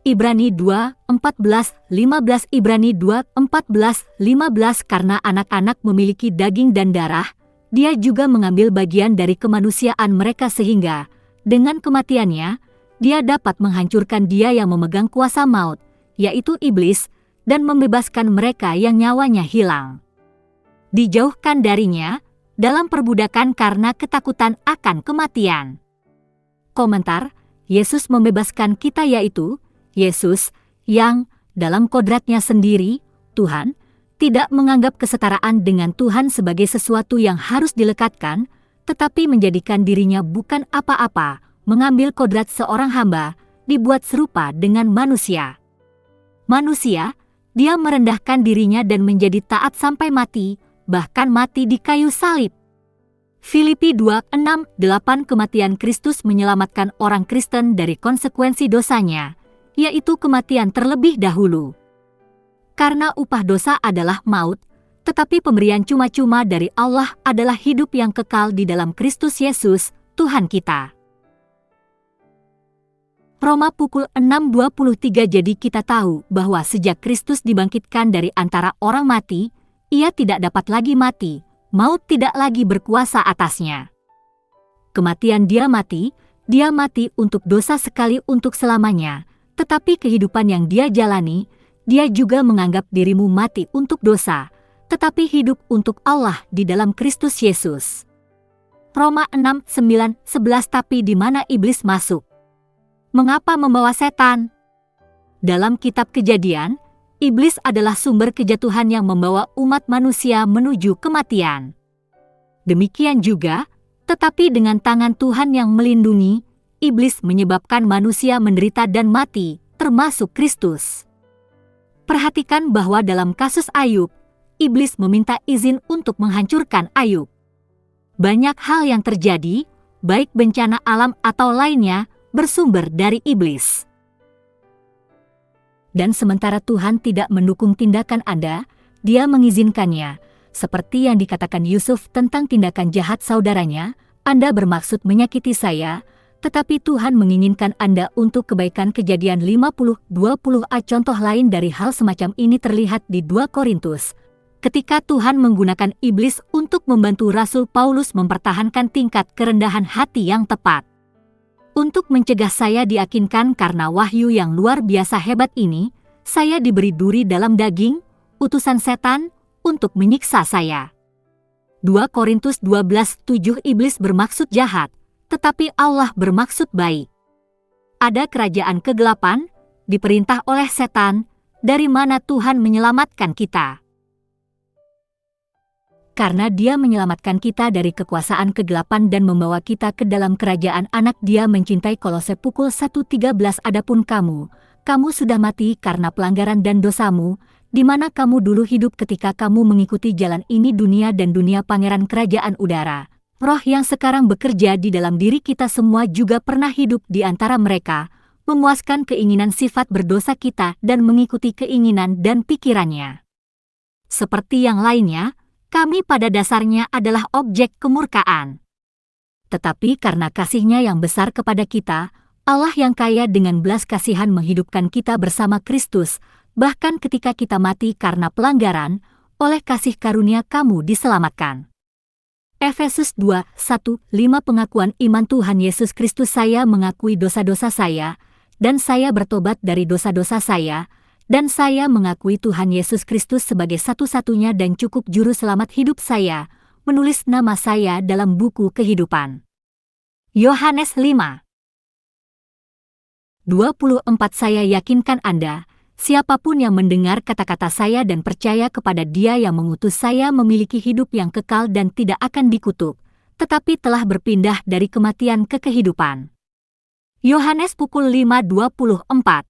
Ibrani 2:14-15. Ibrani 2:14-15. Karena anak-anak memiliki daging dan darah, dia juga mengambil bagian dari kemanusiaan mereka sehingga, dengan kematiannya, dia dapat menghancurkan dia yang memegang kuasa maut, yaitu iblis, dan membebaskan mereka yang nyawanya hilang. Dijauhkan darinya, dalam perbudakan karena ketakutan akan kematian. Komentar, Yesus membebaskan kita yaitu, Yesus, yang, dalam kodratnya sendiri, Tuhan, tidak menganggap kesetaraan dengan Tuhan sebagai sesuatu yang harus dilekatkan, tetapi menjadikan dirinya bukan apa-apa, mengambil kodrat seorang hamba, dibuat serupa dengan manusia. Manusia, dia merendahkan dirinya dan menjadi taat sampai mati, bahkan mati di kayu salib. Filipi 2:6-8. Kematian Kristus menyelamatkan orang Kristen dari konsekuensi dosanya, yaitu kematian terlebih dahulu. Karena upah dosa adalah maut, tetapi pemberian cuma-cuma dari Allah adalah hidup yang kekal di dalam Kristus Yesus, Tuhan kita. Roma pukul 6:23. Jadi kita tahu bahwa sejak Kristus dibangkitkan dari antara orang mati, ia tidak dapat lagi mati, maut tidak lagi berkuasa atasnya. Kematian dia mati untuk dosa sekali untuk selamanya, tetapi kehidupan yang dia jalani, dia juga menganggap dirimu mati untuk dosa, tetapi hidup untuk Allah di dalam Kristus Yesus. Roma 6:9-11. Tapi di mana iblis masuk? Mengapa membawa setan? Dalam kitab Kejadian, iblis adalah sumber kejatuhan yang membawa umat manusia menuju kematian. Demikian juga, tetapi dengan tangan Tuhan yang melindungi, iblis menyebabkan manusia menderita dan mati, termasuk Kristus. Perhatikan bahwa dalam kasus Ayub, iblis meminta izin untuk menghancurkan Ayub. Banyak hal yang terjadi, baik bencana alam atau lainnya, bersumber dari iblis. Dan sementara Tuhan tidak mendukung tindakan Anda, Dia mengizinkannya, seperti yang dikatakan Yusuf tentang tindakan jahat saudaranya, Anda bermaksud menyakiti saya, tetapi Tuhan menginginkan Anda untuk kebaikan. Kejadian 50:20a. Contoh lain dari hal semacam ini terlihat di 2 Korintus. Ketika Tuhan menggunakan iblis untuk membantu Rasul Paulus mempertahankan tingkat kerendahan hati yang tepat. Untuk mencegah saya diyakinkan karena wahyu yang luar biasa hebat ini, saya diberi duri dalam daging, utusan setan, untuk menyiksa saya. 2 Korintus 12:7. Iblis bermaksud jahat, tetapi Allah bermaksud baik. Ada kerajaan kegelapan, diperintah oleh setan, dari mana Tuhan menyelamatkan kita. Karena Dia menyelamatkan kita dari kekuasaan kegelapan dan membawa kita ke dalam kerajaan Anak Dia mencintai. Kolose pukul 1:13. Adapun kamu sudah mati karena pelanggaran dan dosamu, di mana kamu dulu hidup ketika kamu mengikuti jalan ini dunia dan dunia pangeran kerajaan udara. Roh yang sekarang bekerja di dalam diri kita semua juga pernah hidup di antara mereka, memuaskan keinginan sifat berdosa kita dan mengikuti keinginan dan pikirannya. Seperti yang lainnya, kami pada dasarnya adalah objek kemurkaan. Tetapi karena kasih-Nya yang besar kepada kita, Allah yang kaya dengan belas kasihan menghidupkan kita bersama Kristus, bahkan ketika kita mati karena pelanggaran, oleh kasih karunia kamu diselamatkan. Efesus 2:1-5. Pengakuan iman Tuhan Yesus Kristus. Saya mengakui dosa-dosa saya, dan saya bertobat dari dosa-dosa saya, dan saya mengakui Tuhan Yesus Kristus sebagai satu-satunya dan cukup juru selamat hidup saya, menulis nama saya dalam buku kehidupan. Yohanes 5:24. Saya yakinkan Anda, siapapun yang mendengar kata-kata saya dan percaya kepada Dia yang mengutus saya memiliki hidup yang kekal dan tidak akan dikutuk, tetapi telah berpindah dari kematian ke kehidupan. Yohanes pukul 5:24.